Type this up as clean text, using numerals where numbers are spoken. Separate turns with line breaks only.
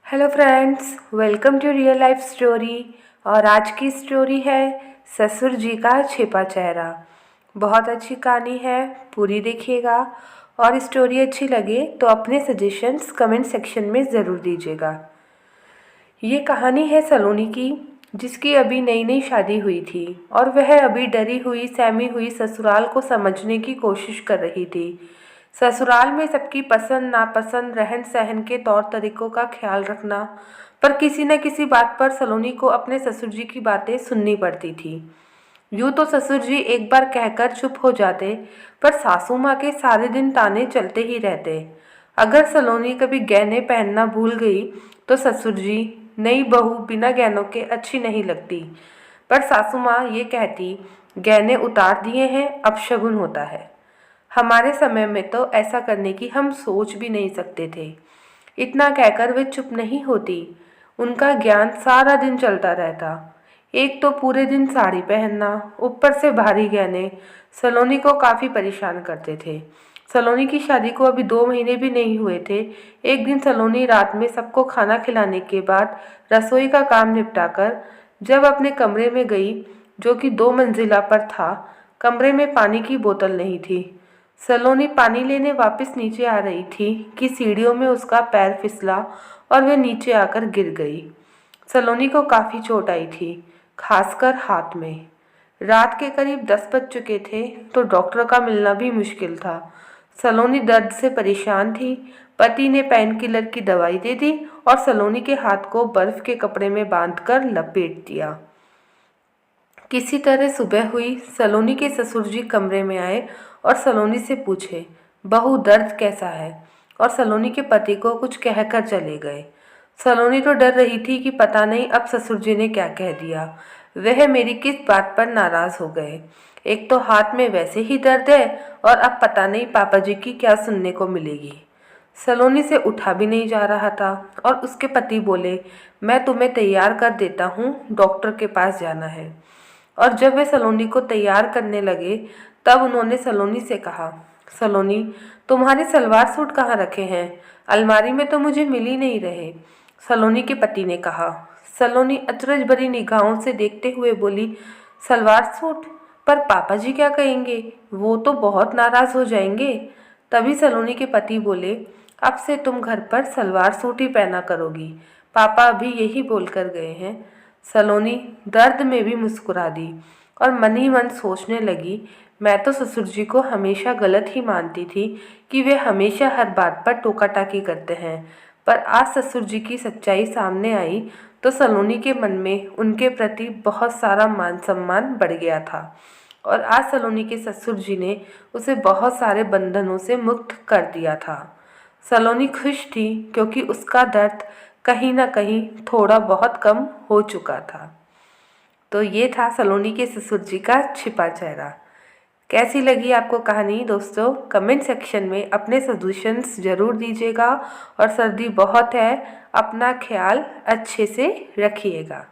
Hello friends, welcome to real life story. और आज की स्टोरी है ससुर जी का छिपा चेहरा। बहुत अच्छी कहानी है, पूरी देखिएगा। और स्टोरी अच्छी लगे तो अपने सजेशंस कमेंट सेक्शन में ज़रूर दीजिएगा। ये कहानी है सलोनी की, जिसकी अभी नई नई शादी हुई थी और वह अभी डरी हुई सहमी हुई ससुराल को समझने की कोशिश कर रही थी। ससुराल में सबकी पसंद नापसंद, रहन सहन के तौर तरीकों का ख्याल रखना, पर किसी न किसी बात पर सलोनी को अपने ससुर जी की बातें सुननी पड़ती थी। यूँ तो ससुर जी एक बार कहकर चुप हो जाते, पर सासू माँ के सारे दिन ताने चलते ही रहते। अगर सलोनी कभी गहने पहनना भूल गई तो ससुर जी, नई बहू बिना गहनों के अच्छी नहीं लगती। पर सासू माँ ये कहती, गहने उतार दिए हैं अब शगुन होता है। हमारे समय में तो ऐसा करने की हम सोच भी नहीं सकते थे। इतना कहकर वे चुप नहीं होती। उनका ज्ञान सारा दिन चलता रहता। एक तो पूरे दिन साड़ी पहनना, ऊपर से भारी गहने, सलोनी को काफ़ी परेशान करते थे। सलोनी की शादी को अभी 2 महीने भी नहीं हुए थे। एक दिन सलोनी रात में सबको खाना खिलाने के बाद रसोई का काम निपटाकर जब अपने कमरे में गई, जो कि 2 मंजिला पर था, कमरे में पानी की बोतल नहीं थी। सलोनी पानी लेने वापस नीचे आ रही थी कि सीढ़ियों में उसका पैर फिसला और वह नीचे आकर गिर गई। सलोनी को काफ़ी चोट आई थी, खासकर हाथ में। रात के करीब 10 बज चुके थे तो डॉक्टर का मिलना भी मुश्किल था। सलोनी दर्द से परेशान थी। पति ने पेन किलर की दवाई दे दी और सलोनी के हाथ को बर्फ के कपड़े में बांधकर लपेट दिया। किसी तरह सुबह हुई। सलोनी के ससुर जी कमरे में आए और सलोनी से पूछे, बहू दर्द कैसा है? और सलोनी के पति को कुछ कहकर चले गए। सलोनी तो डर रही थी कि पता नहीं अब ससुर जी ने क्या कह दिया। वह मेरी किस बात पर नाराज़ हो गए। एक तो हाथ में वैसे ही दर्द है और अब पता नहीं पापा जी की क्या सुनने को मिलेगी। सलोनी से उठा भी नहीं जा रहा था और उसके पति बोले, मैं तुम्हें तैयार कर देता हूँ, डॉक्टर के पास जाना है। और जब वे सलोनी को तैयार करने लगे तब उन्होंने सलोनी से कहा, सलोनी तुम्हारे सलवार सूट कहाँ रखे हैं? अलमारी में तो मुझे मिल ही नहीं रहे। सलोनी के पति ने कहा। सलोनी अचरज भरी निगाहों से देखते हुए बोली, सलवार सूट? पर पापा जी क्या कहेंगे? वो तो बहुत नाराज़ हो जाएंगे। तभी सलोनी के पति बोले, अब से तुम घर पर सलवार सूट ही पहना करोगी, पापा अभी यही बोल कर गए हैं। सलोनी दर्द में भी मुस्कुरा दी और मन ही मन सोचने लगी, मैं तो ससुर जी को हमेशा गलत ही मानती थी कि वे हमेशा हर बात पर टोका टाकी करते हैं। पर आज ससुर जी की सच्चाई सामने आई तो सलोनी के मन में उनके प्रति बहुत सारा मान सम्मान बढ़ गया था। और आज सलोनी के ससुर जी ने उसे बहुत सारे बंधनों से मुक्त कर दिया था। सलोनी खुश थी क्योंकि उसका दर्द कहीं ना कहीं थोड़ा बहुत कम हो चुका था। तो ये था सलोनी के ससुर जी का छिपा चेहरा। कैसी लगी आपको कहानी दोस्तों? कमेंट सेक्शन में अपने सजेशंस ज़रूर दीजिएगा। और सर्दी बहुत है, अपना ख्याल अच्छे से रखिएगा।